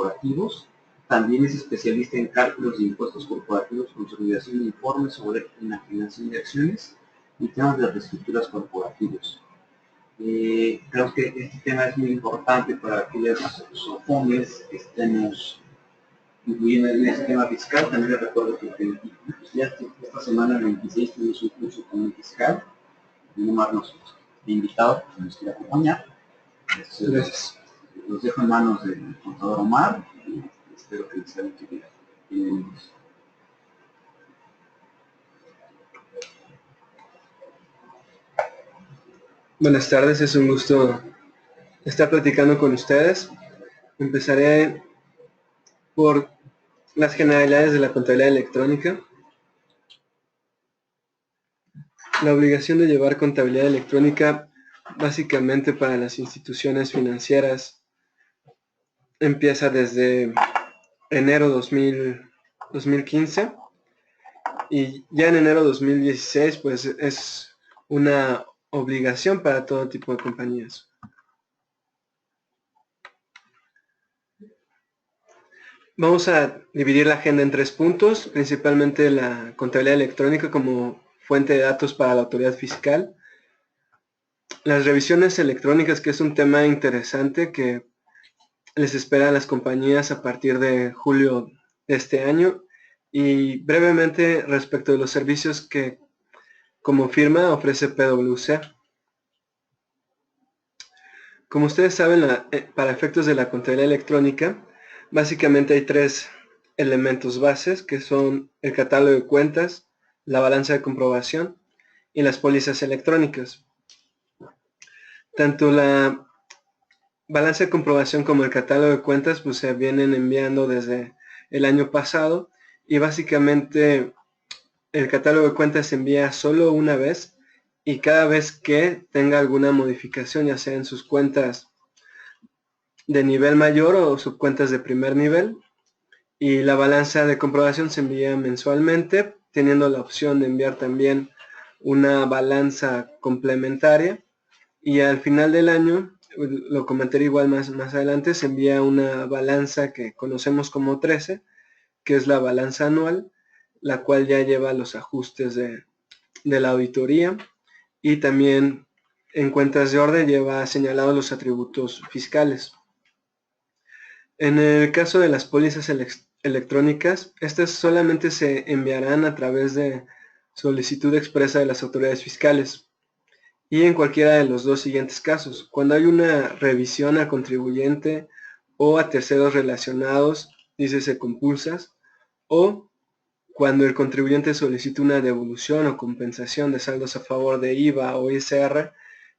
corporativos. También es especialista en cálculos de impuestos corporativos, consolidación de informes sobre enajenación de acciones y temas de reestructuras corporativos. Creo que este tema es muy importante para aquellos SOFOMES que estemos incluyendo en el sistema fiscal. También les recuerdo que ya esta semana, el 26, tuvimos un curso con el fiscal. Tenemos invitados que nos quiere acompañar. Gracias. Los dejo en manos del contador Omar y espero que les sea de utilidad. Bienvenidos. Buenas tardes, es un gusto estar platicando con ustedes. Empezaré por las generalidades de la contabilidad electrónica. La obligación de llevar contabilidad electrónica básicamente para las instituciones financieras empieza desde enero 2015 y ya en enero 2016 pues es una obligación para todo tipo de compañías. Vamos a dividir la agenda en 3 puntos, principalmente la contabilidad electrónica como fuente de datos para la autoridad fiscal, las revisiones electrónicas, que es un tema interesante que les espera a las compañías a partir de julio de este año, y brevemente respecto de los servicios que como firma ofrece PwC. Como ustedes saben, para efectos de la contabilidad electrónica, básicamente hay 3 elementos bases, que son el catálogo de cuentas, la balanza de comprobación y las pólizas electrónicas. Tanto la balanza de comprobación como el catálogo de cuentas pues se vienen enviando desde el año pasado, y básicamente el catálogo de cuentas se envía solo una vez, y cada vez que tenga alguna modificación, ya sea en sus cuentas de nivel mayor o subcuentas de primer nivel, y la balanza de comprobación se envía mensualmente, teniendo la opción de enviar también una balanza complementaria, y al final del año, lo comentaré igual más adelante, se envía una balanza que conocemos como 13, que es la balanza anual, la cual ya lleva los ajustes de la auditoría, y también en cuentas de orden lleva señalados los atributos fiscales. En el caso de las pólizas electrónicas, estas solamente se enviarán a través de solicitud expresa de las autoridades fiscales, y en cualquiera de los 2 siguientes casos: cuando hay una revisión al contribuyente o a terceros relacionados, dícese compulsas, o cuando el contribuyente solicita una devolución o compensación de saldos a favor de IVA o ISR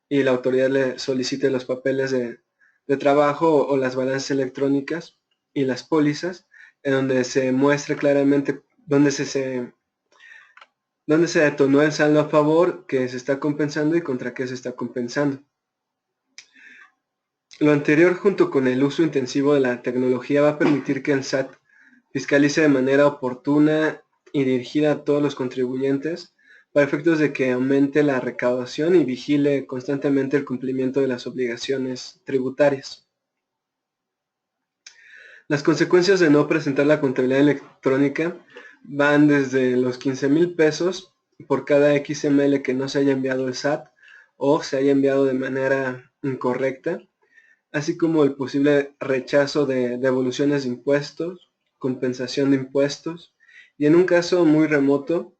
y la autoridad le solicite los papeles de trabajo o las balanzas electrónicas y las pólizas, en donde se muestre claramente dónde se detonó el saldo a favor que se está compensando y contra qué se está compensando. Lo anterior, junto con el uso intensivo de la tecnología, va a permitir que el SAT fiscalice de manera oportuna y dirigida a todos los contribuyentes, para efectos de que aumente la recaudación y vigile constantemente el cumplimiento de las obligaciones tributarias. Las consecuencias de no presentar la contabilidad electrónica van desde los 15,000 pesos por cada XML que no se haya enviado el SAT o se haya enviado de manera incorrecta, así como el posible rechazo de devoluciones de impuestos, compensación de impuestos, y en un caso muy remoto,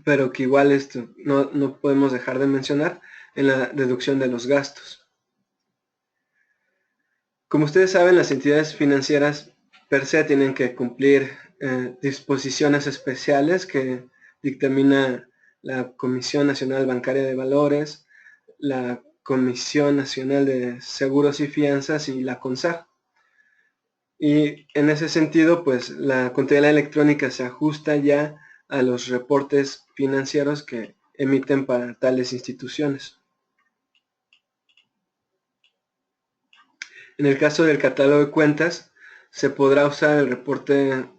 pero que igual esto no podemos dejar de mencionar, en la deducción de los gastos. Como ustedes saben, las entidades financieras per se tienen que cumplir disposiciones especiales que dictamina la Comisión Nacional Bancaria de Valores, la Comisión Nacional de Seguros y Fianzas y la CONSAR. Y en ese sentido, pues la contabilidad electrónica se ajusta ya a los reportes financieros que emiten para tales instituciones. En el caso del catálogo de cuentas, se podrá usar el reporte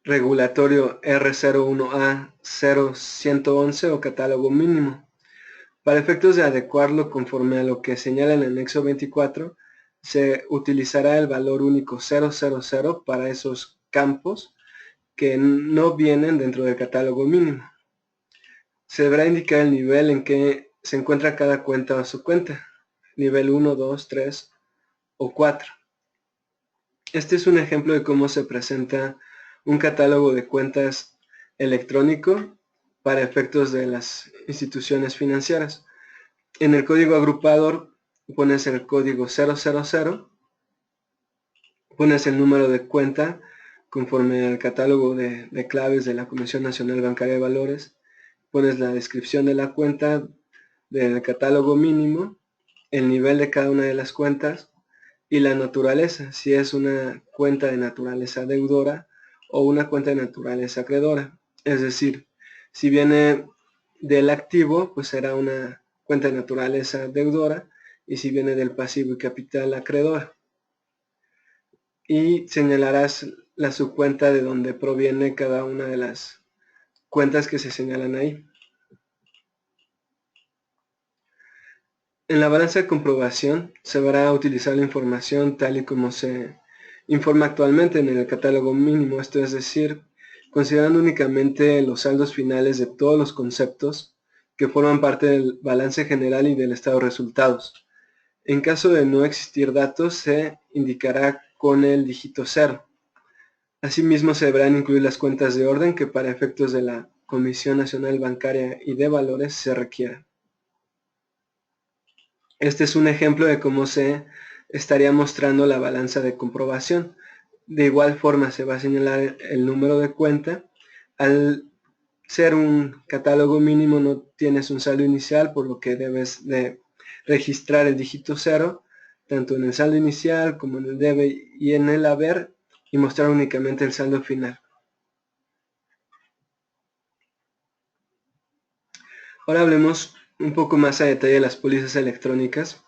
regulatorio R01A0111 o catálogo mínimo. Para efectos de adecuarlo conforme a lo que señala en el anexo 24, se utilizará el valor único 000 para esos campos que no vienen dentro del catálogo mínimo. Se deberá indicar el nivel en que se encuentra cada cuenta o subcuenta, nivel 1, 2, 3 o 4. Este es un ejemplo de cómo se presenta un catálogo de cuentas electrónico para efectos de las instituciones financieras. En el código agrupador pones el código 000, pones el número de cuenta conforme al catálogo de claves de la Comisión Nacional Bancaria de Valores, pones la descripción de la cuenta del catálogo mínimo, el nivel de cada una de las cuentas y la naturaleza, si es una cuenta de naturaleza deudora o una cuenta de naturaleza acreedora. Es decir, si viene del activo, pues será una cuenta de naturaleza deudora, y si viene del pasivo y capital, acreedora. Y señalarás la subcuenta de donde proviene cada una de las cuentas que se señalan ahí. En la balanza de comprobación se va a utilizar la información tal y como se informa actualmente en el catálogo mínimo, esto es decir, considerando únicamente los saldos finales de todos los conceptos que forman parte del balance general y del estado de resultados. En caso de no existir datos, se indicará con el dígito 0. Asimismo, se deberán incluir las cuentas de orden que para efectos de la Comisión Nacional Bancaria y de Valores se requieran. Este es un ejemplo de cómo se estaría mostrando la balanza de comprobación. De igual forma se va a señalar el número de cuenta. Al ser un catálogo mínimo no tienes un saldo inicial, por lo que debes de registrar el dígito 0, tanto en el saldo inicial como en el debe y en el haber, y mostrar únicamente el saldo final. Ahora hablemos un poco más a detalle de las pólizas electrónicas,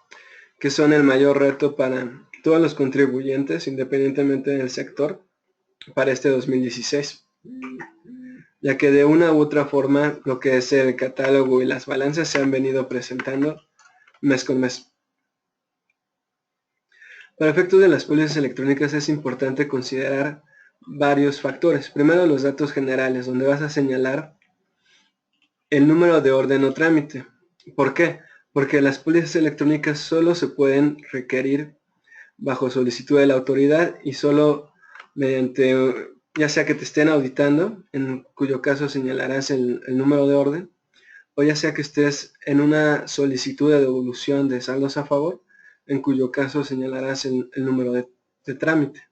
que son el mayor reto para todos los contribuyentes, independientemente del sector, para este 2016. Ya que de una u otra forma lo que es el catálogo y las balanzas se han venido presentando mes con mes. Para efectos de las pólizas electrónicas es importante considerar varios factores. Primero, los datos generales, donde vas a señalar el número de orden o trámite. ¿Por qué? Porque las pólizas electrónicas solo se pueden requerir bajo solicitud de la autoridad y solo mediante, ya sea que te estén auditando, en cuyo caso señalarás el número de orden, o ya sea que estés en una solicitud de devolución de saldos a favor, en cuyo caso señalarás el número de trámite.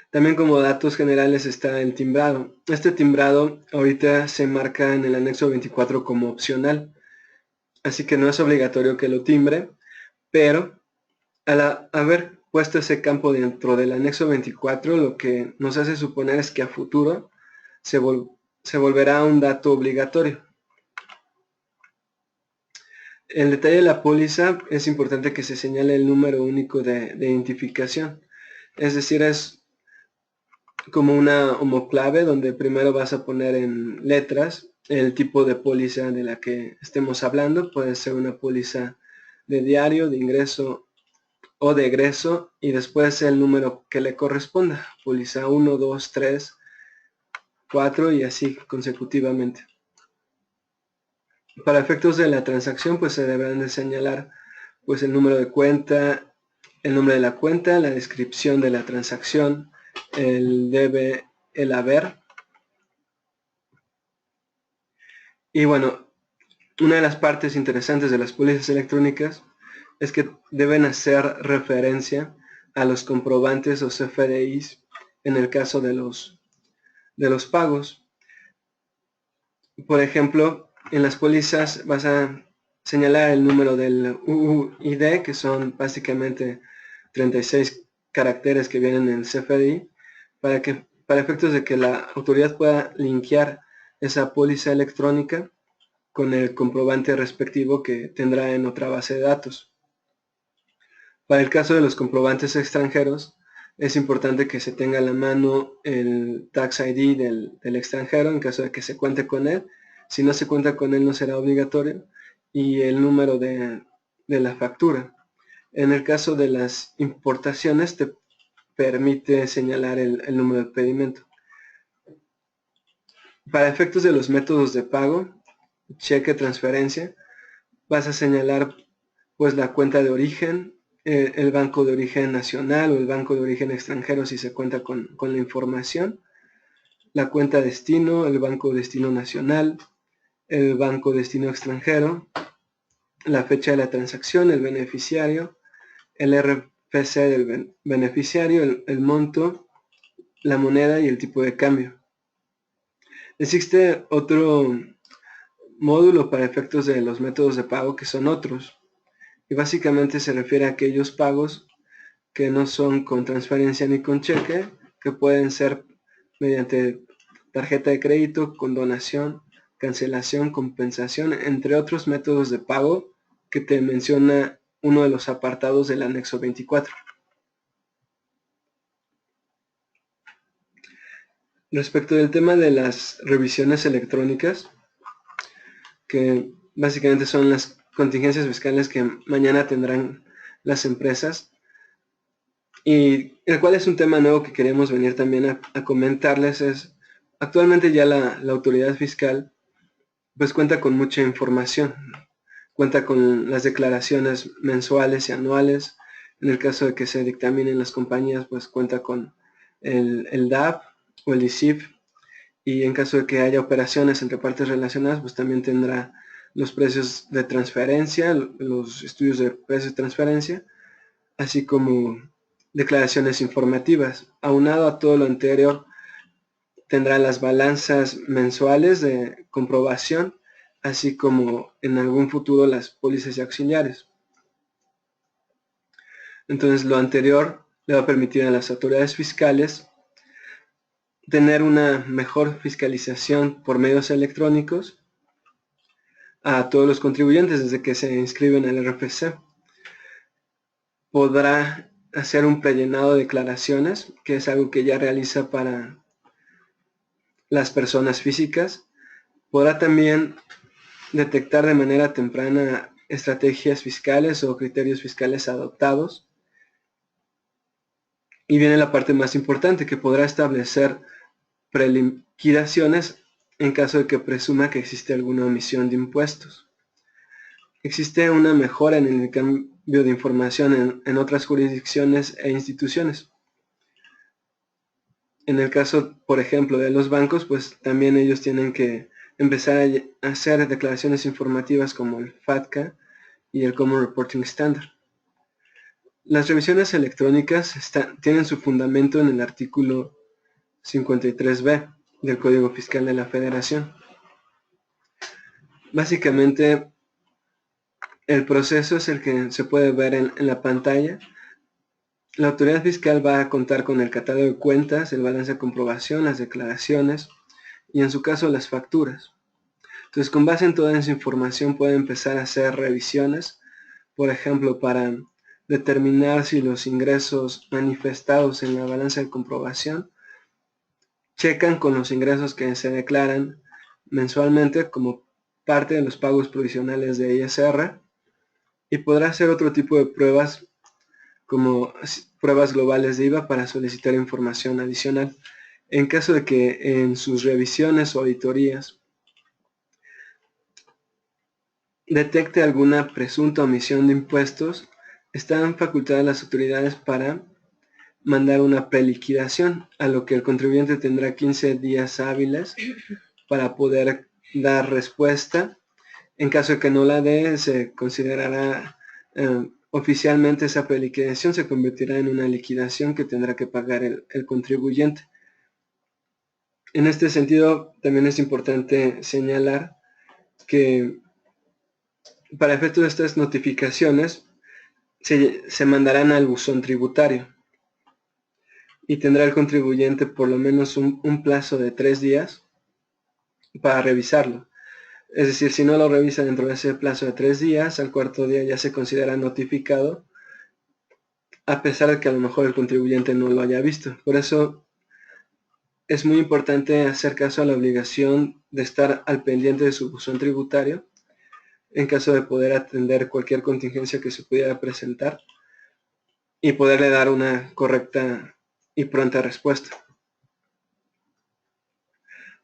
También como datos generales está el timbrado. Este timbrado ahorita se marca en el anexo 24 como opcional, así que no es obligatorio que lo timbre, pero al haber puesto ese campo dentro del anexo 24, lo que nos hace suponer es que a futuro se volverá un dato obligatorio. En el detalle de la póliza es importante que se señale el número único de identificación. Es decir, es como una homoclave donde primero vas a poner en letras el tipo de póliza de la que estemos hablando. Puede ser una póliza de diario, de ingreso o de egreso, y después el número que le corresponda. Póliza 1, 2, 3, 4 y así consecutivamente. Para efectos de la transacción, pues se deberán de señalar pues el número de cuenta, el nombre de la cuenta, la descripción de la transacción, el debe, el haber. Y bueno, una de las partes interesantes de las pólizas electrónicas es que deben hacer referencia a los comprobantes o CFDIs en el caso de los pagos. Por ejemplo, en las pólizas vas a señalar el número del UUID, que son básicamente 36 caracteres que vienen en el CFDI, para efectos de que la autoridad pueda linkear esa póliza electrónica con el comprobante respectivo que tendrá en otra base de datos. Para el caso de los comprobantes extranjeros, es importante que se tenga a la mano el Tax ID del extranjero en caso de que se cuente con él. Si no se cuenta con él no será obligatorio, y el número de la factura. En el caso de las importaciones te permite señalar el número de pedimento. Para efectos de los métodos de pago, cheque, transferencia, vas a señalar pues la cuenta de origen, el banco de origen nacional o el banco de origen extranjero si se cuenta con la información, la cuenta destino, el banco destino nacional, el banco destino extranjero, la fecha de la transacción, el beneficiario, el RFC del beneficiario, el monto, la moneda y el tipo de cambio. Existe otro módulo para efectos de los métodos de pago que son otros, y básicamente se refiere a aquellos pagos que no son con transferencia ni con cheque, que pueden ser mediante tarjeta de crédito, con donación, cancelación, compensación, entre otros métodos de pago que te menciona uno de los apartados del anexo 24. Respecto del tema de las revisiones electrónicas, que básicamente son las contingencias fiscales que mañana tendrán las empresas, y el cual es un tema nuevo que queremos venir también a comentarles. Es actualmente ya la autoridad fiscal pues cuenta con mucha información, cuenta con las declaraciones mensuales y anuales. En el caso de que se dictaminen las compañías, pues cuenta con el DAP o el ICIF, y en caso de que haya operaciones entre partes relacionadas, pues también tendrá los precios de transferencia, los estudios de precios de transferencia, así como declaraciones informativas. Aunado a todo lo anterior, tendrá las balanzas mensuales de comprobación, así como en algún futuro las pólizas y auxiliares. Entonces, lo anterior le va a permitir a las autoridades fiscales tener una mejor fiscalización por medios electrónicos a todos los contribuyentes desde que se inscriben al RFC. Podrá hacer un prellenado de declaraciones, que es algo que ya realiza para las personas físicas. Podrá también detectar de manera temprana estrategias fiscales o criterios fiscales adoptados. Y viene la parte más importante, que podrá establecer preliquidaciones en caso de que presuma que existe alguna omisión de impuestos. Existe una mejora en el cambio de información en otras jurisdicciones e instituciones. En el caso, por ejemplo, de los bancos, pues también ellos tienen que empezar a hacer declaraciones informativas como el FATCA y el Common Reporting Standard. Las revisiones electrónicas tienen su fundamento en el artículo 53b del Código Fiscal de la Federación. Básicamente, el proceso es el que se puede ver en la pantalla. La autoridad fiscal va a contar con el catálogo de cuentas, el balance de comprobación, las declaraciones y en su caso las facturas. Entonces, con base en toda esa información puede empezar a hacer revisiones, por ejemplo, para determinar si los ingresos manifestados en la balanza de comprobación checan con los ingresos que se declaran mensualmente como parte de los pagos provisionales de ISR, y podrá hacer otro tipo de pruebas como pruebas globales de IVA para solicitar información adicional. En caso de que en sus revisiones o auditorías detecte alguna presunta omisión de impuestos, están facultadas las autoridades para mandar una preliquidación, a lo que el contribuyente tendrá 15 días hábiles para poder dar respuesta. En caso de que no la dé, se considerará oficialmente esa preliquidación, se convertirá en una liquidación que tendrá que pagar el contribuyente. En este sentido, también es importante señalar que para efectos de estas notificaciones se mandarán al buzón tributario y tendrá el contribuyente por lo menos un plazo de 3 días para revisarlo. Es decir, si no lo revisa dentro de ese plazo de 3 días, al cuarto día ya se considera notificado, a pesar de que a lo mejor el contribuyente no lo haya visto. Por eso es muy importante hacer caso a la obligación de estar al pendiente de su buzón tributario en caso de poder atender cualquier contingencia que se pudiera presentar, y poderle dar una correcta y pronta respuesta.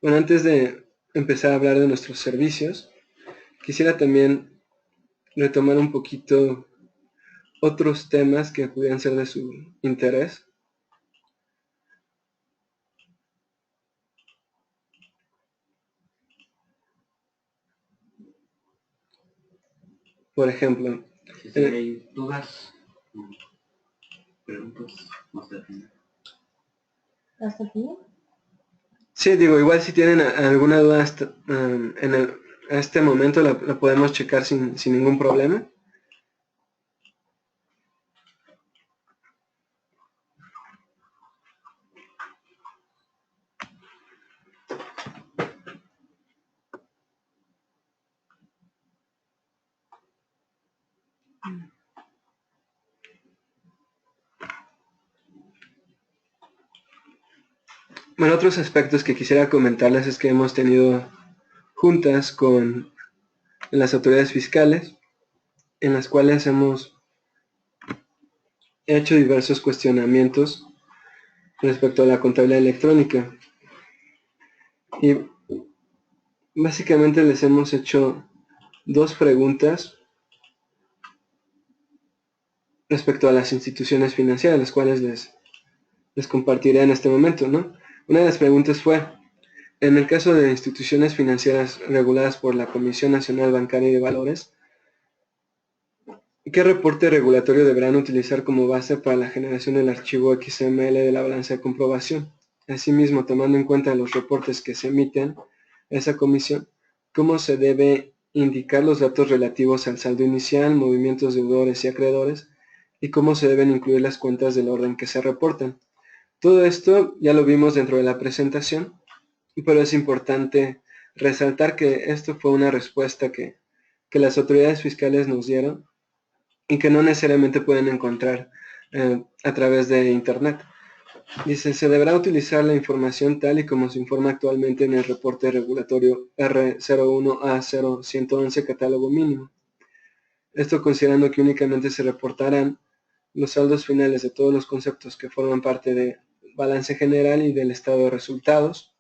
Bueno, antes de empezar a hablar de nuestros servicios, quisiera también retomar un poquito otros temas que pudieran ser de su interés. Por ejemplo, Si hay dudas, preguntas, ¿Hasta aquí? Sí, digo, igual si tienen alguna duda a este momento la podemos checar sin ningún problema. Bueno, otros aspectos que quisiera comentarles es que hemos tenido juntas con las autoridades fiscales, en las cuales hemos hecho diversos cuestionamientos respecto a la contabilidad electrónica. Y básicamente les hemos hecho dos preguntas respecto a las instituciones financieras, las cuales les compartiré en este momento, ¿no? Una de las preguntas fue, en el caso de instituciones financieras reguladas por la Comisión Nacional Bancaria y de Valores, ¿qué reporte regulatorio deberán utilizar como base para la generación del archivo XML de la balanza de comprobación? Asimismo, tomando en cuenta los reportes que se emiten a esa comisión, ¿cómo se debe indicar los datos relativos al saldo inicial, movimientos deudores y acreedores, y cómo se deben incluir las cuentas del orden que se reportan? Todo esto ya lo vimos dentro de la presentación, pero es importante resaltar que esto fue una respuesta que las autoridades fiscales nos dieron y que no necesariamente pueden encontrar a través de Internet. Dice, se deberá utilizar la información tal y como se informa actualmente en el reporte regulatorio R01A0111 catálogo mínimo. Esto considerando que únicamente se reportarán los saldos finales de todos los conceptos que forman parte de balance general y del estado de resultados.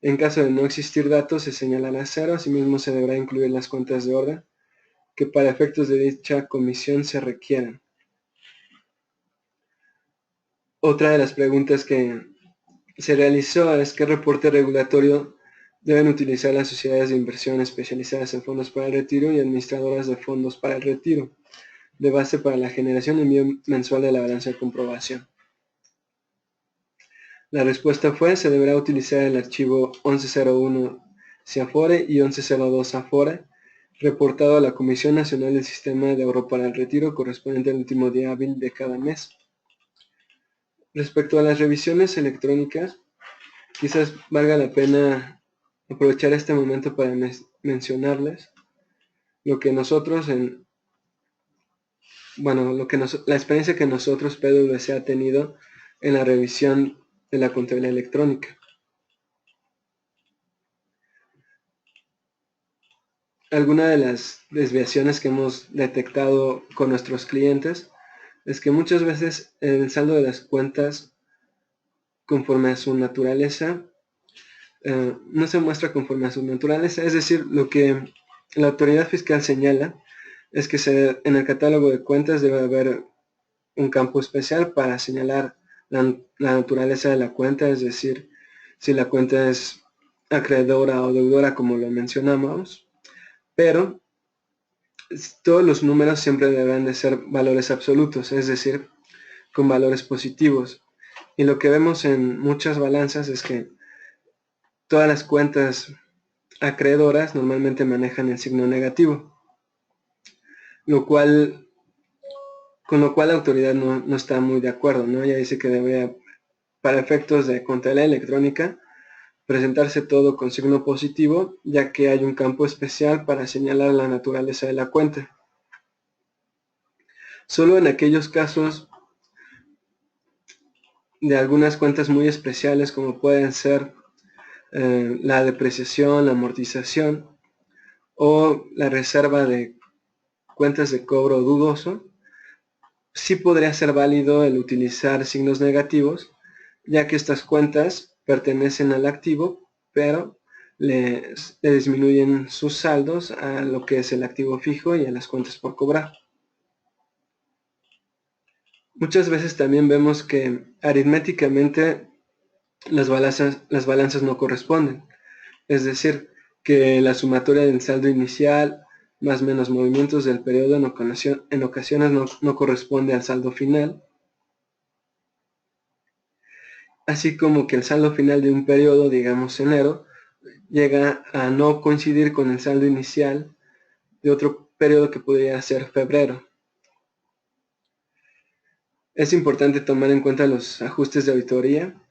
En caso de no existir datos, se señalará cero. Asimismo, se deberá incluir las cuentas de orden que para efectos de dicha comisión se requieran. Otra de las preguntas que se realizó es qué reporte regulatorio deben utilizar las sociedades de inversión especializadas en fondos para el retiro y administradoras de fondos para el retiro, de base para la generación y envío mensual de la balanza de comprobación. La respuesta fue, se deberá utilizar el archivo 1101 CIAFORE y 1102 SAFORE, reportado a la Comisión Nacional del Sistema de Ahorro para el Retiro, correspondiente al último día hábil de cada mes. Respecto a las revisiones electrónicas, quizás valga la pena aprovechar este momento para mencionarles lo que nosotros la experiencia que nosotros PwC ha tenido en la revisión de la contabilidad electrónica. Alguna de las desviaciones que hemos detectado con nuestros clientes es que muchas veces el saldo de las cuentas, conforme a su naturaleza, no se muestra conforme a su naturaleza, es decir, lo que la autoridad fiscal señala es que en el catálogo de cuentas debe haber un campo especial para señalar la naturaleza de la cuenta, es decir, si la cuenta es acreedora o deudora como lo mencionamos, pero todos los números siempre deben de ser valores absolutos, es decir, con valores positivos. Y lo que vemos en muchas balanzas es que todas las cuentas acreedoras normalmente manejan el signo negativo, con lo cual la autoridad no está muy de acuerdo, ¿no? Ella dice que debe, para efectos de contabilidad electrónica, presentarse todo con signo positivo, ya que hay un campo especial para señalar la naturaleza de la cuenta. Solo en aquellos casos de algunas cuentas muy especiales, como pueden ser la depreciación, la amortización o la reserva de cuentas de cobro dudoso, sí podría ser válido el utilizar signos negativos, ya que estas cuentas pertenecen al activo, pero le disminuyen sus saldos a lo que es el activo fijo y a las cuentas por cobrar. Muchas veces también vemos que aritméticamente las balanzas no corresponden, es decir, que la sumatoria del saldo inicial más menos movimientos del periodo en ocasiones no corresponde al saldo final, así como que el saldo final de un periodo, digamos enero, llega a no coincidir con el saldo inicial de otro periodo que podría ser febrero. Es importante tomar en cuenta los ajustes de auditoría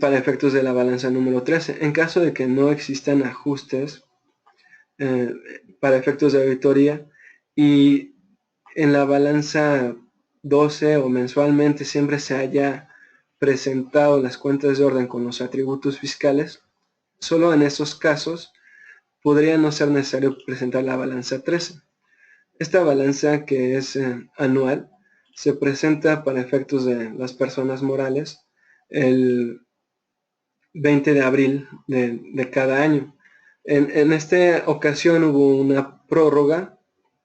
para efectos de la balanza número 13. En caso de que no existan ajustes para efectos de auditoría y en la balanza 12 o mensualmente siempre se haya presentado las cuentas de orden con los atributos fiscales, solo en esos casos podría no ser necesario presentar la balanza 13. Esta balanza, que es anual, se presenta para efectos de las personas morales el 20 de abril de cada año. En esta ocasión hubo una prórroga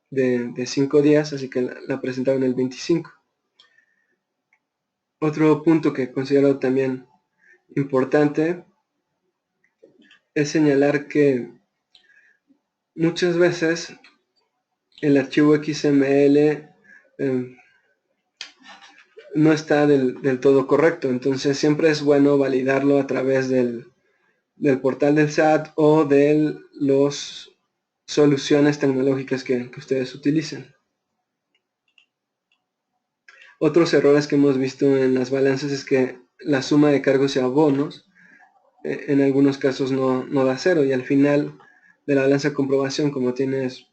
de 5 días, así que la presentaron el 25. Otro punto que considero también importante es señalar que muchas veces el archivo XML no está del todo correcto, entonces siempre es bueno validarlo a través del portal del SAT o de las soluciones tecnológicas que ustedes utilicen. Otros errores que hemos visto en las balanzas es que la suma de cargos y abonos en algunos casos no da cero, y al final de la balanza de comprobación, como tienes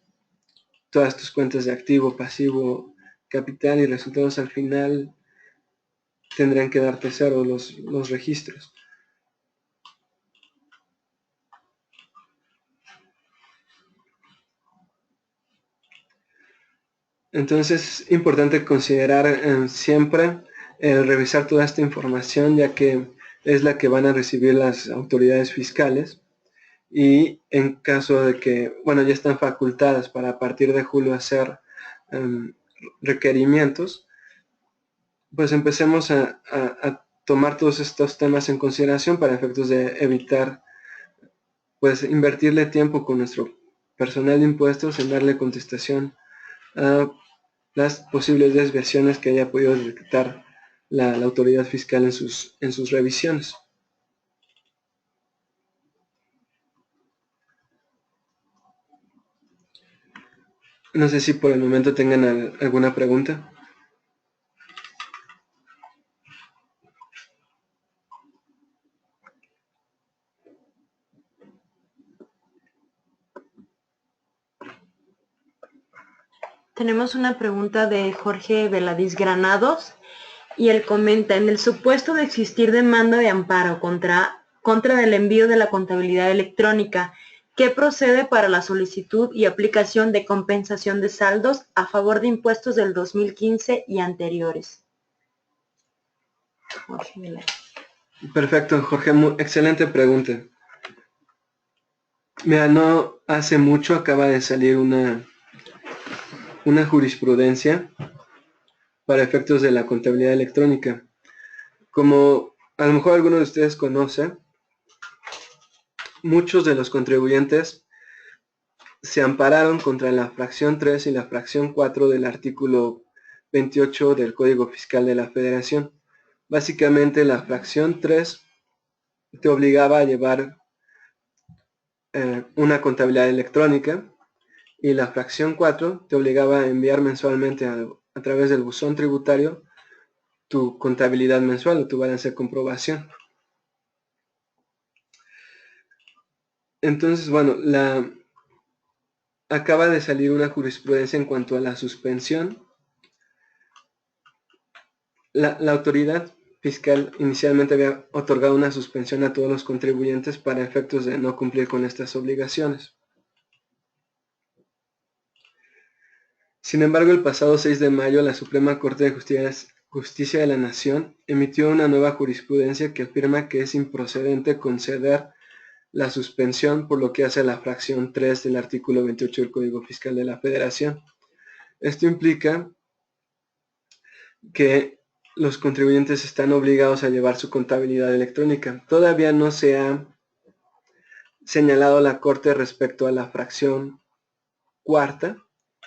todas tus cuentas de activo, pasivo, capital y resultados, al final tendrán que darte cero los registros. Entonces es importante considerar siempre revisar toda esta información, ya que es la que van a recibir las autoridades fiscales, y en caso de que, bueno, ya están facultadas para a partir de julio hacer requerimientos, pues empecemos a tomar todos estos temas en consideración para efectos de evitar, pues, invertirle tiempo con nuestro personal de impuestos en darle contestación a las posibles desviaciones que haya podido detectar la autoridad fiscal en sus revisiones. No sé si por el momento tengan alguna pregunta. Tenemos una pregunta de Jorge Veladís Granados, y él comenta: en el supuesto de existir demanda de amparo contra el envío de la contabilidad electrónica, ¿qué procede para la solicitud y aplicación de compensación de saldos a favor de impuestos del 2015 y anteriores? Jorge Veladís. Perfecto, Jorge, excelente pregunta. Mira, no hace mucho acaba de salir una jurisprudencia para efectos de la contabilidad electrónica. Como a lo mejor alguno de ustedes conoce, muchos de los contribuyentes se ampararon contra la fracción 3 y la fracción 4 del artículo 28 del Código Fiscal de la Federación. Básicamente, la fracción 3 te obligaba a llevar una contabilidad electrónica, y la fracción 4 te obligaba a enviar mensualmente a través del buzón tributario tu contabilidad mensual o tu balance de comprobación. Entonces, bueno, acaba de salir una jurisprudencia en cuanto a la suspensión. La autoridad fiscal inicialmente había otorgado una suspensión a todos los contribuyentes para efectos de no cumplir con estas obligaciones. Sin embargo, el pasado 6 de mayo, la Suprema Corte de Justicia de la Nación emitió una nueva jurisprudencia que afirma que es improcedente conceder la suspensión por lo que hace a la fracción 3 del artículo 28 del Código Fiscal de la Federación. Esto implica que los contribuyentes están obligados a llevar su contabilidad electrónica. Todavía no se ha señalado la Corte respecto a la fracción cuarta,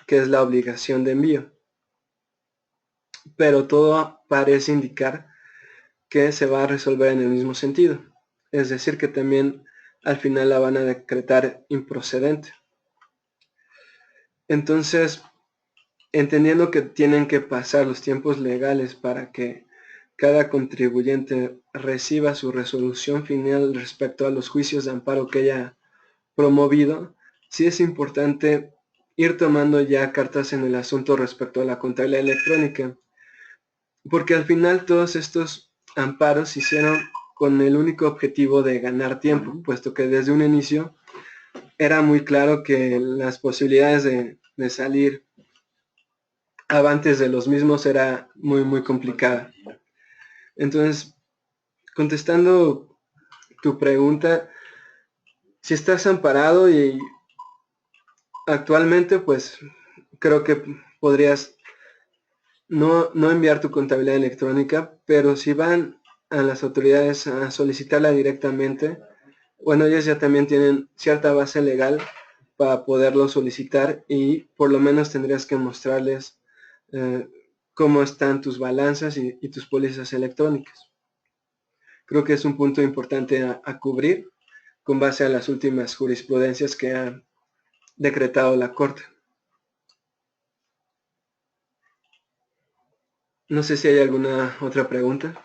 que es la obligación de envío. Pero todo parece indicar que se va a resolver en el mismo sentido. Es decir, que también al final la van a decretar improcedente. Entonces, entendiendo que tienen que pasar los tiempos legales para que cada contribuyente reciba su resolución final respecto a los juicios de amparo que haya promovido, sí es importante ir tomando ya cartas en el asunto respecto a la contabilidad electrónica, porque al final todos estos amparos se hicieron con el único objetivo de ganar tiempo, puesto que desde un inicio era muy claro que las posibilidades de salir avantes de los mismos era muy complicada. Entonces, contestando tu pregunta, si estás amparado y actualmente, pues creo que podrías no enviar tu contabilidad electrónica, pero si van a las autoridades a solicitarla directamente, bueno, ellos ya también tienen cierta base legal para poderlo solicitar y por lo menos tendrías que mostrarles cómo están tus balanzas y tus pólizas electrónicas. Creo que es un punto importante a cubrir con base a las últimas jurisprudencias que ha decretado la Corte. No sé si hay alguna otra pregunta.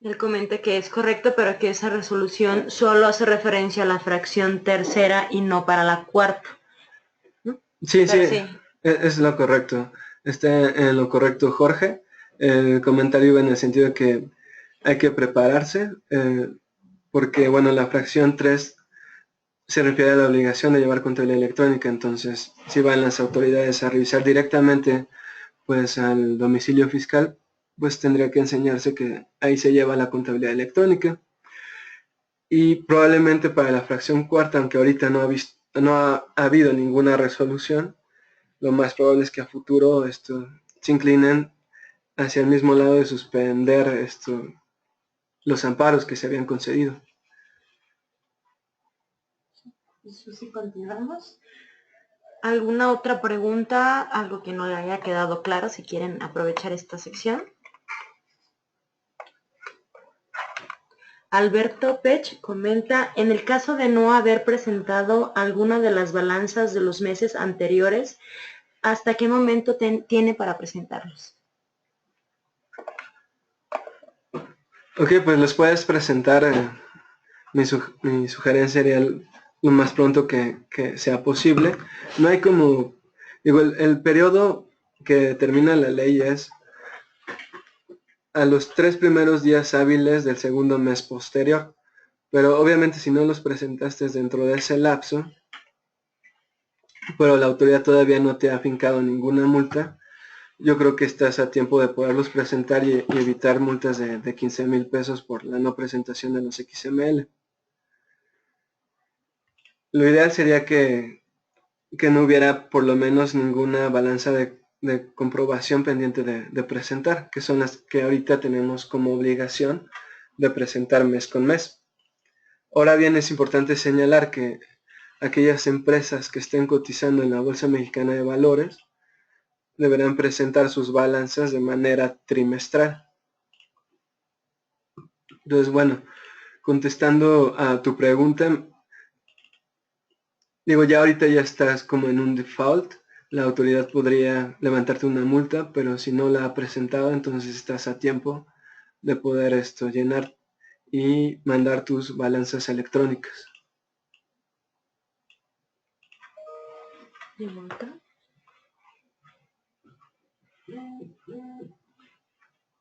Él comenta que es correcto, pero que esa resolución solo hace referencia a la fracción tercera y no para la cuarta. ¿No? Sí, Pero sí. es lo correcto. Está en lo correcto, Jorge. El comentario iba en el sentido de que hay que prepararse, porque, bueno, la fracción 3 se refiere a la obligación de llevar contabilidad electrónica, entonces, si van las autoridades a revisar directamente, pues, al domicilio fiscal, pues tendría que enseñarse que ahí se lleva la contabilidad electrónica. Y probablemente para la fracción cuarta, aunque ahorita no ha habido ninguna resolución, lo más probable es que a futuro se inclinen hacia el mismo lado de suspender los amparos que se habían concedido. Susi, continuamos. ¿Alguna otra pregunta? Algo que no le haya quedado claro, si quieren aprovechar esta sección. Alberto Pech comenta, en el caso de no haber presentado alguna de las balanzas de los meses anteriores, ¿hasta qué momento tiene para presentarlos? Ok, pues los puedes presentar. Mi sugerencia sería lo más pronto que sea posible. No hay como, digo, el periodo que determina la ley es a los 3 primeros días hábiles del segundo mes posterior. Pero obviamente si no los presentaste dentro de ese lapso, pero la autoridad todavía no te ha afincado ninguna multa, yo creo que estás a tiempo de poderlos presentar y evitar multas de 15,000 pesos por la no presentación de los XML. Lo ideal sería que no hubiera por lo menos ninguna balanza de comprobación pendiente de presentar, que son las que ahorita tenemos como obligación de presentar mes con mes. Ahora bien, es importante señalar que aquellas empresas que estén cotizando en la Bolsa Mexicana de Valores deberán presentar sus balanzas de manera trimestral. Entonces, bueno, contestando a tu pregunta, digo, ya ahorita ya estás como en un default, la autoridad podría levantarte una multa, pero si no la ha presentado, entonces estás a tiempo de poder llenar y mandar tus balanzas electrónicas.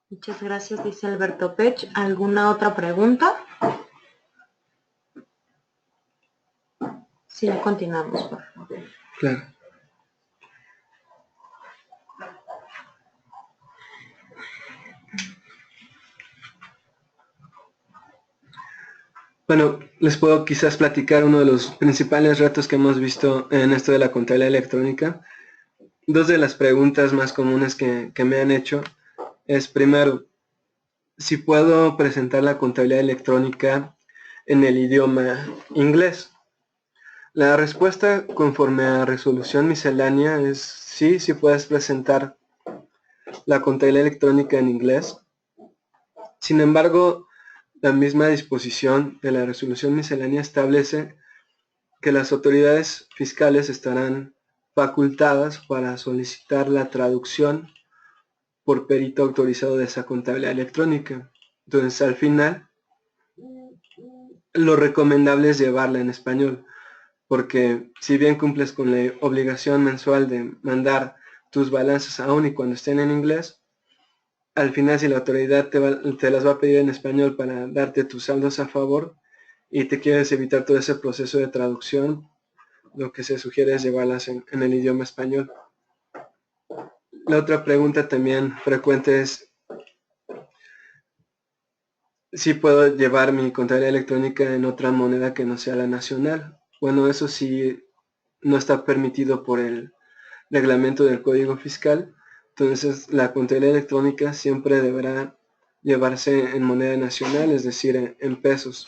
Muchas gracias, dice Alberto Pech. ¿Alguna otra pregunta? Sí, ya continuamos, por favor. Claro. Bueno, les puedo quizás platicar uno de los principales retos que hemos visto en esto de la contabilidad electrónica. Dos de las preguntas más comunes que me han hecho es, primero, si puedo presentar la contabilidad electrónica en el idioma inglés. La respuesta conforme a resolución miscelánea es sí, sí puedes presentar la contabilidad electrónica en inglés. Sin embargo, la misma disposición de la resolución miscelánea establece que las autoridades fiscales estarán facultadas para solicitar la traducción por perito autorizado de esa contabilidad electrónica. Entonces, al final, lo recomendable es llevarla en español, porque si bien cumples con la obligación mensual de mandar tus balances aún y cuando estén en inglés, al final si la autoridad te las va a pedir en español para darte tus saldos a favor y te quieres evitar todo ese proceso de traducción, lo que se sugiere es llevarlas en el idioma español. La otra pregunta también frecuente es si puedo llevar mi contabilidad electrónica en otra moneda que no sea la nacional. Bueno, eso sí no está permitido por el reglamento del Código Fiscal. Entonces la contabilidad electrónica siempre deberá llevarse en moneda nacional, es decir, en pesos.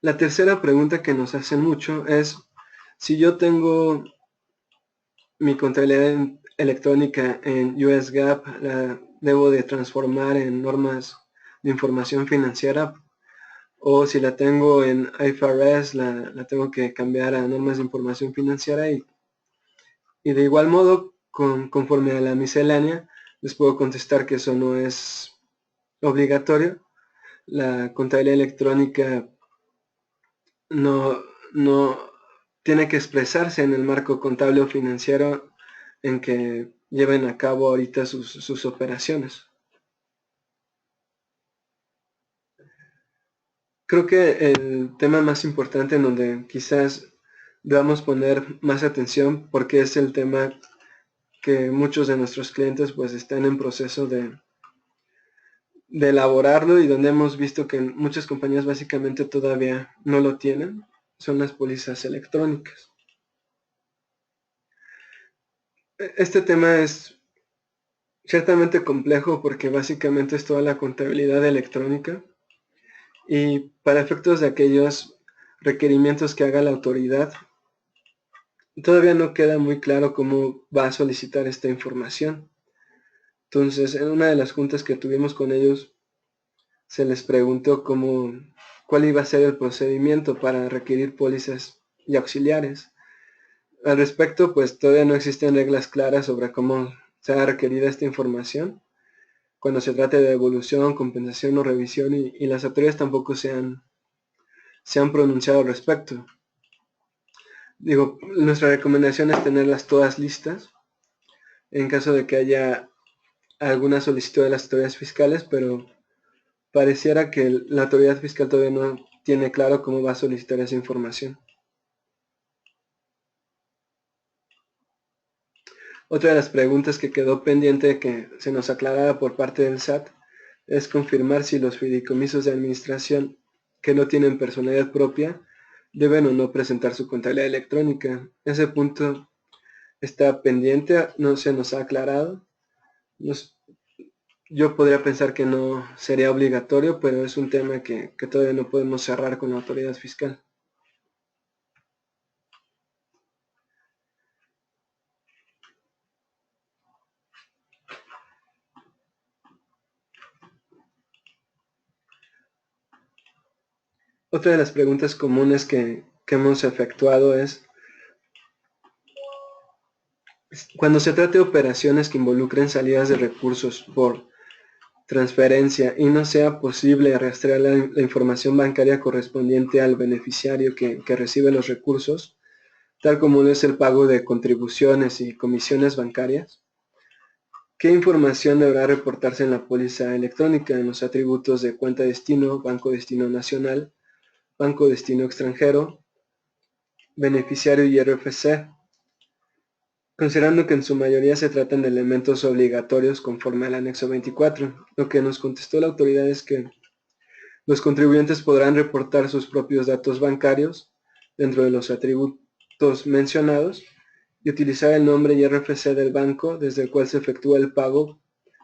La tercera pregunta que nos hacen mucho es si yo tengo mi contabilidad electrónica en US GAAP, la debo de transformar en normas de información financiera, o si la tengo en IFRS la tengo que cambiar a normas de información financiera, y de igual modo conforme a la miscelánea les puedo contestar que eso no es obligatorio. La contabilidad electrónica no tiene que expresarse en el marco contable o financiero en que lleven a cabo ahorita sus operaciones. Creo que el tema más importante en donde quizás debamos poner más atención, porque es el tema que muchos de nuestros clientes pues están en proceso de elaborarlo, y donde hemos visto que muchas compañías básicamente todavía no lo tienen, son las pólizas electrónicas. Este tema es ciertamente complejo porque básicamente es toda la contabilidad electrónica, y para efectos de aquellos requerimientos que haga la autoridad, todavía no queda muy claro cómo va a solicitar esta información. Entonces, en una de las juntas que tuvimos con ellos, se les preguntó cuál iba a ser el procedimiento para requerir pólizas y auxiliares. Al respecto, pues todavía no existen reglas claras sobre cómo será requerida esta información cuando se trate de devolución, compensación o revisión, y las autoridades tampoco se han pronunciado al respecto. Digo, nuestra recomendación es tenerlas todas listas en caso de que haya alguna solicitud de las autoridades fiscales, pero pareciera que la autoridad fiscal todavía no tiene claro cómo va a solicitar esa información. Otra de las preguntas que quedó pendiente que se nos aclarara por parte del SAT es confirmar si los fideicomisos de administración que no tienen personalidad propia deben o no presentar su contabilidad electrónica. Ese punto está pendiente, no se nos ha aclarado. Yo podría pensar que no sería obligatorio, pero es un tema que todavía no podemos cerrar con la autoridad fiscal. Otra de las preguntas comunes que hemos efectuado es: cuando se trate de operaciones que involucren salidas de recursos por transferencia y no sea posible rastrear la información bancaria correspondiente al beneficiario que recibe los recursos, tal como es el pago de contribuciones y comisiones bancarias, ¿Qué información deberá reportarse en la póliza electrónica en los atributos de cuenta destino, banco destino nacional, banco destino extranjero, beneficiario y RFC? Considerando que en su mayoría se tratan de elementos obligatorios conforme al anexo 24, lo que nos contestó la autoridad es que los contribuyentes podrán reportar sus propios datos bancarios dentro de los atributos mencionados y utilizar el nombre y RFC del banco desde el cual se efectúa el pago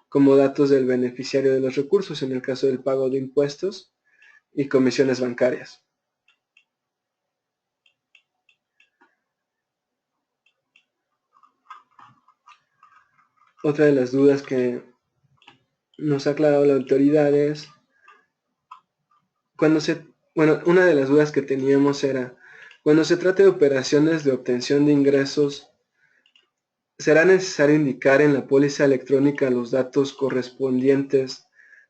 como datos del beneficiario de los recursos en el caso del pago de impuestos y comisiones bancarias. Otra de las dudas que nos ha aclarado la autoridad es una de las dudas que teníamos era cuando se trata de operaciones de obtención de ingresos, ¿será necesario indicar en la póliza electrónica los datos correspondientes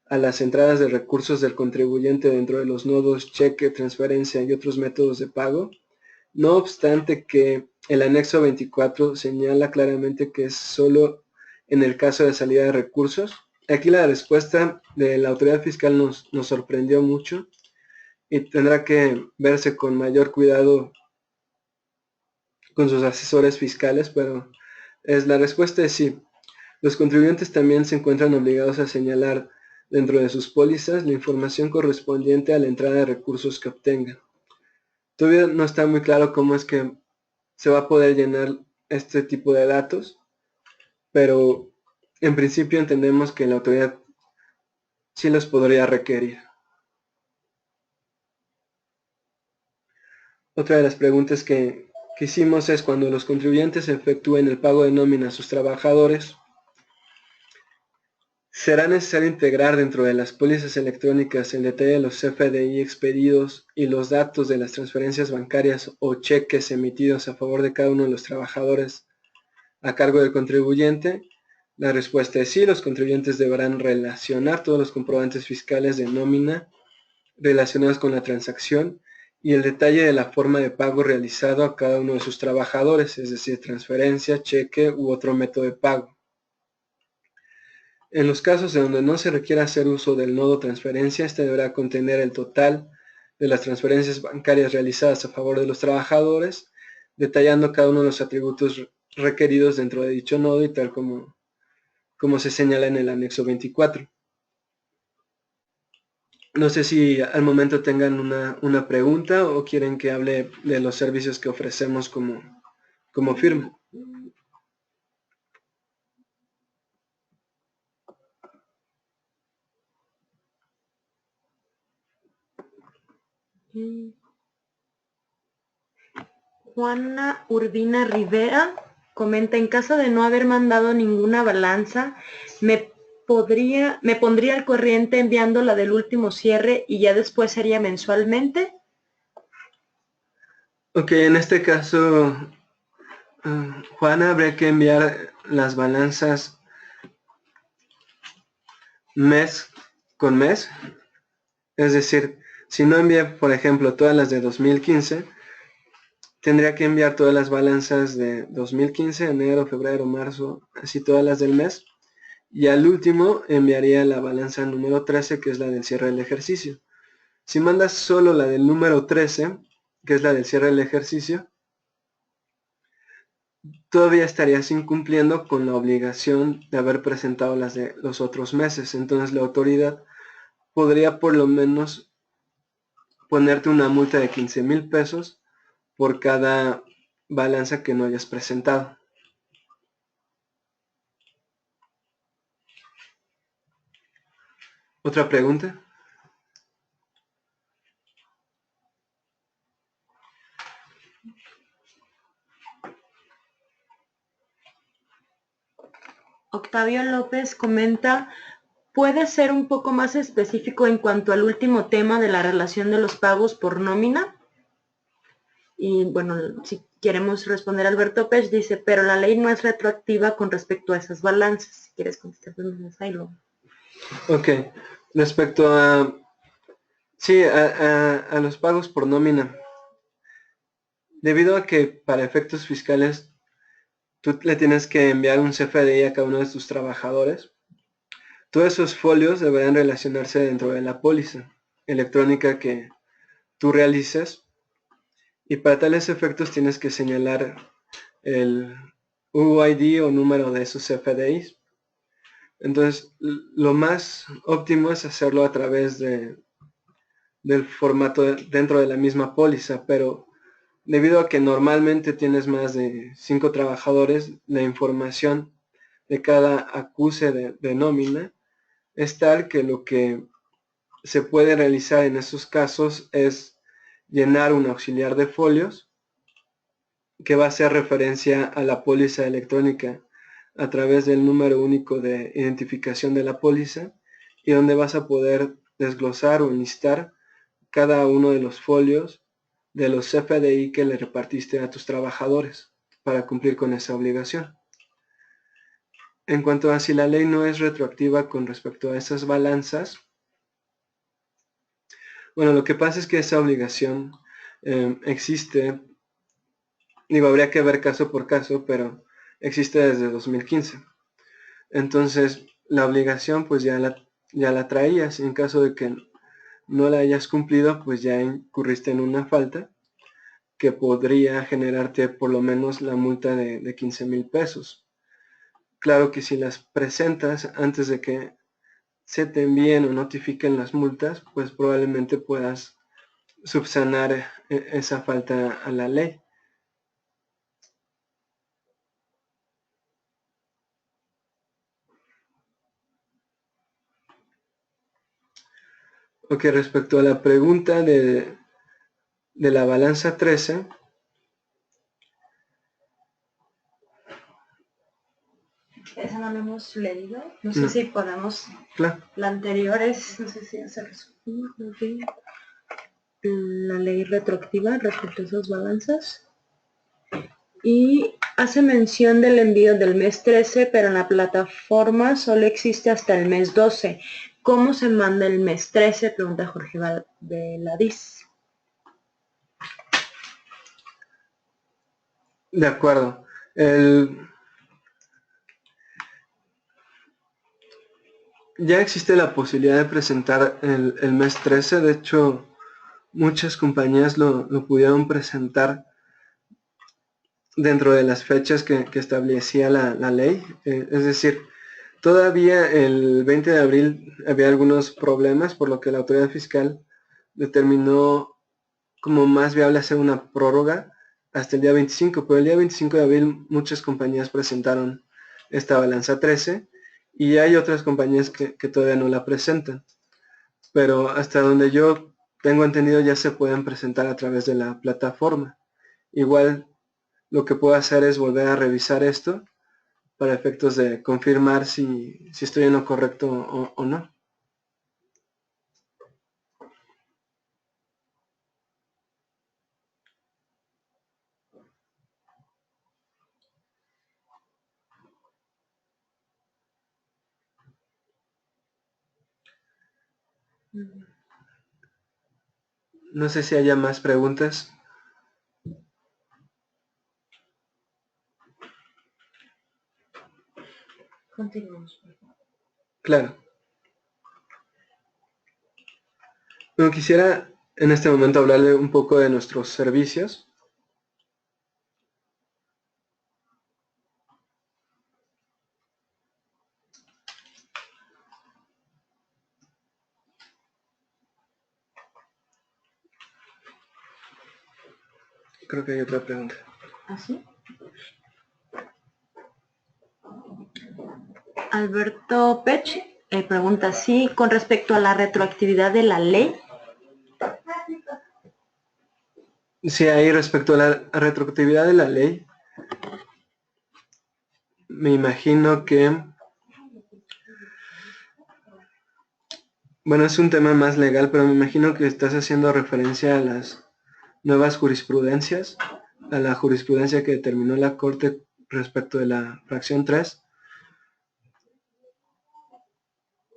a las entradas de recursos del contribuyente dentro de los nodos cheque, transferencia y otros métodos de pago? No obstante que el anexo 24 señala claramente que es solo en el caso de salida de recursos. Aquí la respuesta de la autoridad fiscal nos sorprendió mucho y tendrá que verse con mayor cuidado con sus asesores fiscales, pero la respuesta es sí. Los contribuyentes también se encuentran obligados a señalar dentro de sus pólizas la información correspondiente a la entrada de recursos que obtengan. Todavía no está muy claro cómo es que se va a poder llenar este tipo de datos, pero en principio entendemos que la autoridad sí los podría requerir. Otra de las preguntas que hicimos es cuando los contribuyentes efectúen el pago de nómina a sus trabajadores, ¿será necesario integrar dentro de las pólizas electrónicas el detalle de los CFDI expedidos y los datos de las transferencias bancarias o cheques emitidos a favor de cada uno de los trabajadores a cargo del contribuyente? La respuesta es sí. Los contribuyentes deberán relacionar todos los comprobantes fiscales de nómina relacionados con la transacción y el detalle de la forma de pago realizado a cada uno de sus trabajadores, es decir, transferencia, cheque u otro método de pago. En los casos en donde no se requiera hacer uso del nodo transferencia, este deberá contener el total de las transferencias bancarias realizadas a favor de los trabajadores, detallando cada uno de los atributos requeridos dentro de dicho nodo y tal como se señala en el anexo 24. No sé si al momento tengan una pregunta o quieren que hable de los servicios que ofrecemos como firma. Juana Urbina Rivera comenta, en caso de no haber mandado ninguna balanza, me pondría al corriente enviando la del último cierre y ya después sería mensualmente. Ok, en este caso, Juana, habría que enviar las balanzas mes con mes. Es decir, si no envía, por ejemplo, todas las de 2015, tendría que enviar todas las balanzas de 2015, enero, febrero, marzo, así todas las del mes. Y al último enviaría la balanza número 13, que es la del cierre del ejercicio. Si mandas solo la del número 13, que es la del cierre del ejercicio, todavía estarías incumpliendo con la obligación de haber presentado las de los otros meses. Entonces la autoridad podría por lo menos ponerte una multa de 15,000 pesos por cada balanza que no hayas presentado. ¿Otra pregunta? Octavio López comenta, ¿puede ser un poco más específico en cuanto al último tema de la relación de los pagos por nómina? Y bueno, si queremos responder Alberto Pech, dice, pero la ley no es retroactiva con respecto a esas balanzas. Si quieres contestar, pues ahí lo... Ok, respecto a... Sí, a los pagos por nómina. Debido a que para efectos fiscales tú le tienes que enviar un CFDI a cada uno de tus trabajadores. Todos esos folios deberán relacionarse dentro de la póliza electrónica que tú realices, y para tales efectos tienes que señalar el UID o número de esos CFDIs. Entonces, lo más óptimo es hacerlo a través del formato dentro de la misma póliza, pero debido a que normalmente tienes más de 5 trabajadores, la información de cada acuse de nómina es tal que lo que se puede realizar en esos casos es llenar un auxiliar de folios que va a hacer referencia a la póliza electrónica a través del número único de identificación de la póliza, y donde vas a poder desglosar o enlistar cada uno de los folios de los CFDI que le repartiste a tus trabajadores para cumplir con esa obligación. En cuanto a si la ley no es retroactiva con respecto a esas balanzas, bueno, lo que pasa es que esa obligación existe, digo, habría que ver caso por caso, pero existe desde 2015. Entonces, la obligación pues ya la traías. En caso de que no la hayas cumplido, pues ya incurriste en una falta que podría generarte por lo menos la multa de 15,000 pesos. Claro que si las presentas antes de que se te envíen o notifiquen las multas, pues probablemente puedas subsanar esa falta a la ley. Ok, respecto a la pregunta de la balanza 13, esa no la hemos leído. No sé si podemos. Claro. La anterior es, no sé si hace la ley retroactiva respecto a esas balanzas. Y hace mención del envío del mes 13, pero en la plataforma solo existe hasta el mes 12. ¿Cómo se manda el mes 13? Pregunta Jorge Veladiz. De acuerdo. Ya existe la posibilidad de presentar el mes 13. De hecho, muchas compañías lo pudieron presentar dentro de las fechas que establecía la ley. Es decir, todavía el 20 de abril había algunos problemas, por lo que la autoridad fiscal determinó como más viable hacer una prórroga hasta el día 25, pero el día 25 de abril muchas compañías presentaron esta balanza 13 y hay otras compañías que todavía no la presentan, pero hasta donde yo tengo entendido ya se pueden presentar a través de la plataforma. Igual lo que puedo hacer es volver a revisar esto para efectos de confirmar si estoy en lo correcto o no. No sé si haya más preguntas. Continuamos. Claro. Bueno, quisiera en este momento hablarle un poco de nuestros servicios. Creo que hay otra pregunta. ¿Ah, sí? Alberto Pech pregunta, sí, con respecto a la retroactividad de la ley. Sí, ahí respecto a la retroactividad de la ley, me imagino que, bueno, es un tema más legal, pero me imagino que estás haciendo referencia a las nuevas jurisprudencias, a la jurisprudencia que determinó la Corte respecto de la fracción 3.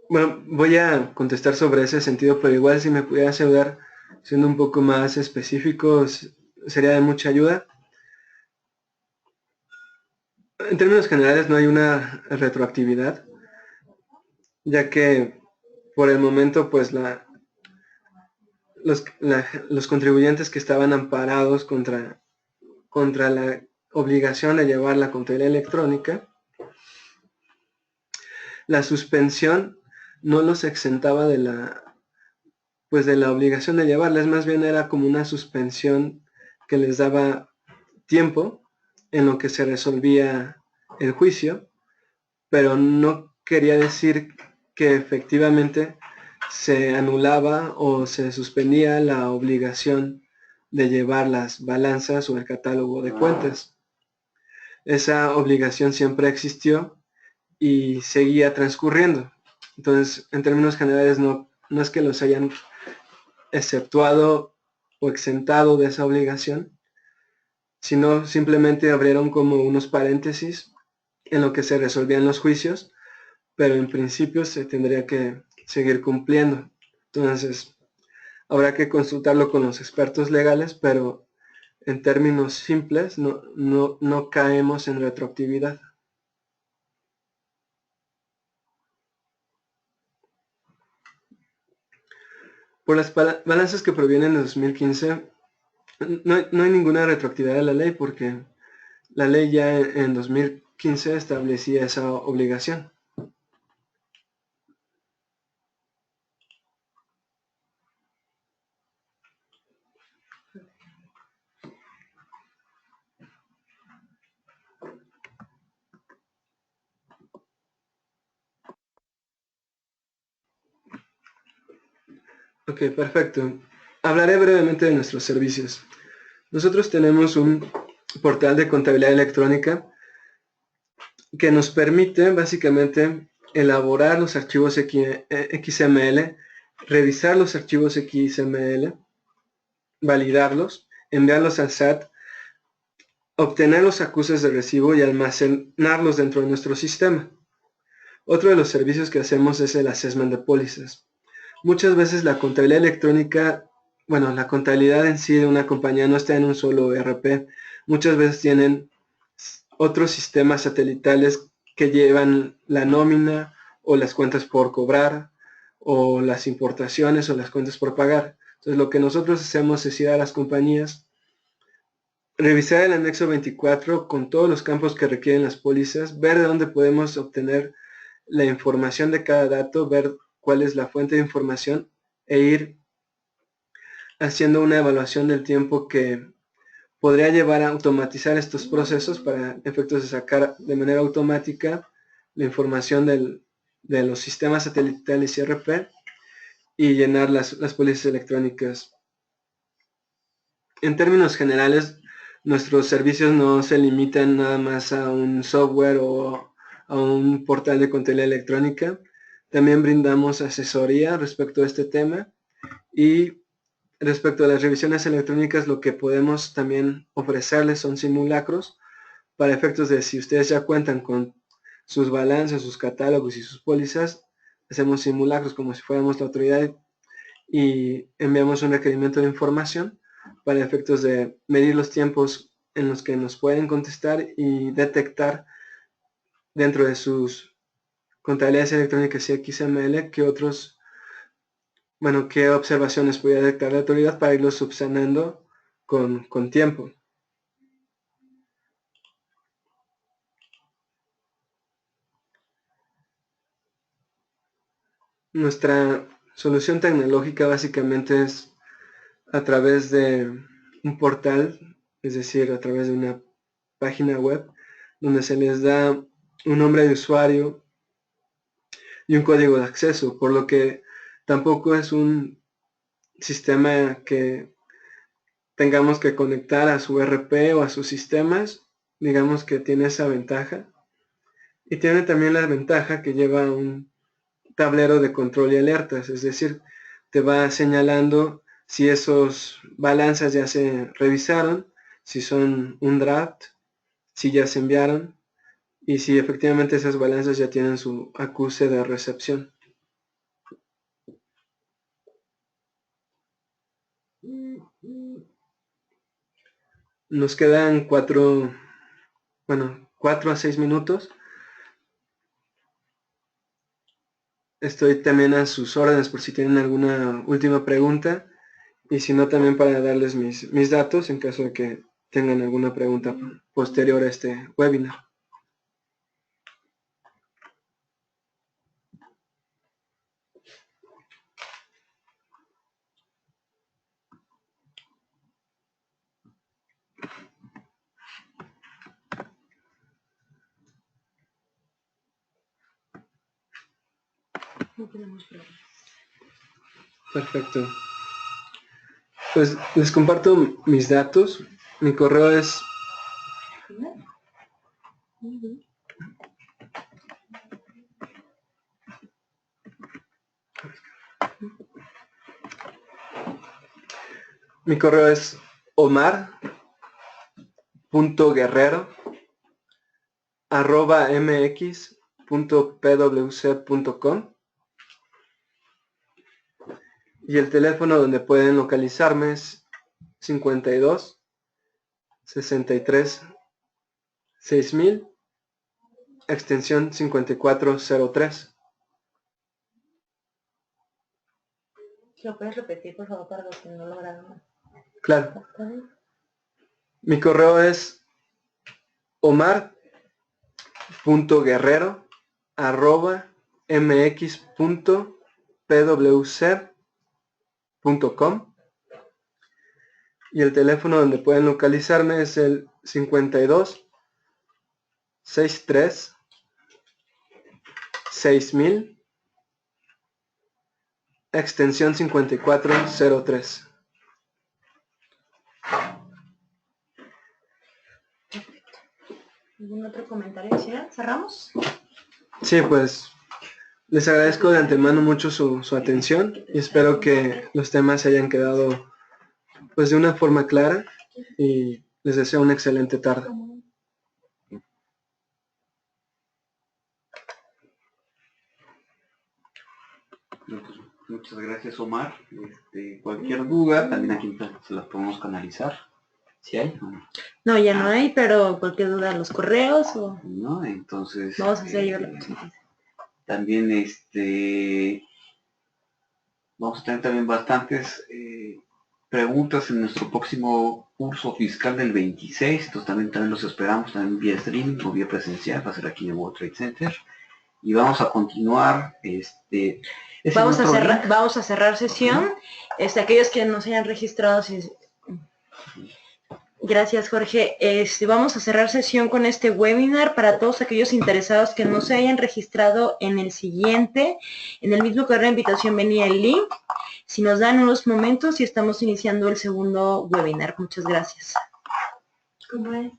Bueno, voy a contestar sobre ese sentido, pero igual si me pudieras ayudar siendo un poco más específico, sería de mucha ayuda. En términos generales no hay una retroactividad, ya que por el momento pues los contribuyentes que estaban amparados contra la obligación de llevar la contabilidad electrónica, la suspensión no los exentaba de la obligación de llevarlas, más bien era como una suspensión que les daba tiempo en lo que se resolvía el juicio, pero no quería decir que efectivamente se anulaba o se suspendía la obligación de llevar las balanzas o el catálogo de cuentas. Esa obligación siempre existió y seguía transcurriendo. Entonces, en términos generales, no es que los hayan exceptuado o exentado de esa obligación, sino simplemente abrieron como unos paréntesis en lo que se resolvían los juicios, pero en principio se tendría que seguir cumpliendo. Entonces, habrá que consultarlo con los expertos legales, pero en términos simples no caemos en retroactividad. Por las balanzas que provienen de 2015, no hay ninguna retroactividad de la ley porque la ley ya en 2015 establecía esa obligación. Ok, perfecto. Hablaré brevemente de nuestros servicios. Nosotros tenemos un portal de contabilidad electrónica que nos permite básicamente elaborar los archivos XML, revisar los archivos XML, validarlos, enviarlos al SAT, obtener los acuses de recibo y almacenarlos dentro de nuestro sistema. Otro de los servicios que hacemos es el assessment de pólizas. Muchas veces la contabilidad electrónica, la contabilidad en sí de una compañía no está en un solo ERP. Muchas veces tienen otros sistemas satelitales que llevan la nómina o las cuentas por cobrar o las importaciones o las cuentas por pagar. Entonces lo que nosotros hacemos es ir a las compañías, revisar el anexo 24 con todos los campos que requieren las pólizas, ver de dónde podemos obtener la información de cada dato, ver cuál es la fuente de información e ir haciendo una evaluación del tiempo que podría llevar a automatizar estos procesos para efectos de sacar de manera automática la información de los sistemas satelitales y RP y llenar las pólizas electrónicas. En términos generales, nuestros servicios no se limitan nada más a un software o a un portal de contabilidad electrónica. También brindamos asesoría respecto a este tema y respecto a las revisiones electrónicas, lo que podemos también ofrecerles son simulacros para efectos de si ustedes ya cuentan con sus balances, sus catálogos y sus pólizas, hacemos simulacros como si fuéramos la autoridad y enviamos un requerimiento de información para efectos de medir los tiempos en los que nos pueden contestar y detectar dentro de sus contabilidades electrónicas y XML qué observaciones podría detectar la autoridad para irlos subsanando con tiempo. Nuestra solución tecnológica básicamente es a través de un portal, es decir, a través de una página web, donde se les da un nombre de usuario y un código de acceso, por lo que tampoco es un sistema que tengamos que conectar a su ERP o a sus sistemas. Digamos que tiene esa ventaja. Y tiene también la ventaja que lleva un tablero de control y alertas, es decir, te va señalando si esos balanzas ya se revisaron, si son un draft, si ya se enviaron y si efectivamente esas balanzas ya tienen su acuse de recepción. Nos quedan 4 a 6 minutos. Estoy también a sus órdenes por si tienen alguna última pregunta. Y si no, también para darles mis datos en caso de que tengan alguna pregunta posterior a este webinar. No tenemos problema. Perfecto. Pues les comparto mis datos. Mi correo es omar.guerrero@mx.pwc.com y el teléfono donde pueden localizarme es 52 63 6000 extensión 5403. ¿Lo puedes repetir, por favor, para los que no lograron? Claro. Mi correo es omar.guerrero@mx.pwc.com y el teléfono donde pueden localizarme es el 52 63 6000 extensión 5403. ¿Algún otro comentario adicional? ¿Cerramos? Sí, pues les agradezco de antemano mucho su atención y espero que los temas se hayan quedado pues de una forma clara y les deseo una excelente tarde. Muchas gracias, Omar. Cualquier duda, también aquí se las podemos canalizar. ¿Sí hay? No, ya no hay, pero cualquier duda, los correos o... No, entonces... Vamos a hacer llegar la presentación. También vamos a tener también bastantes preguntas en nuestro próximo curso fiscal del 26. Entonces también los esperamos, también vía streaming o vía presencial, va a ser aquí en el World Trade Center. Y vamos a continuar vamos a cerrar sesión. Aquellos que no se hayan registrado, gracias, Jorge. Vamos a cerrar sesión con este webinar para todos aquellos interesados que no se hayan registrado en el siguiente. En el mismo correo de invitación venía el link. Si nos dan unos momentos y estamos iniciando el segundo webinar. Muchas gracias. ¿Cómo es?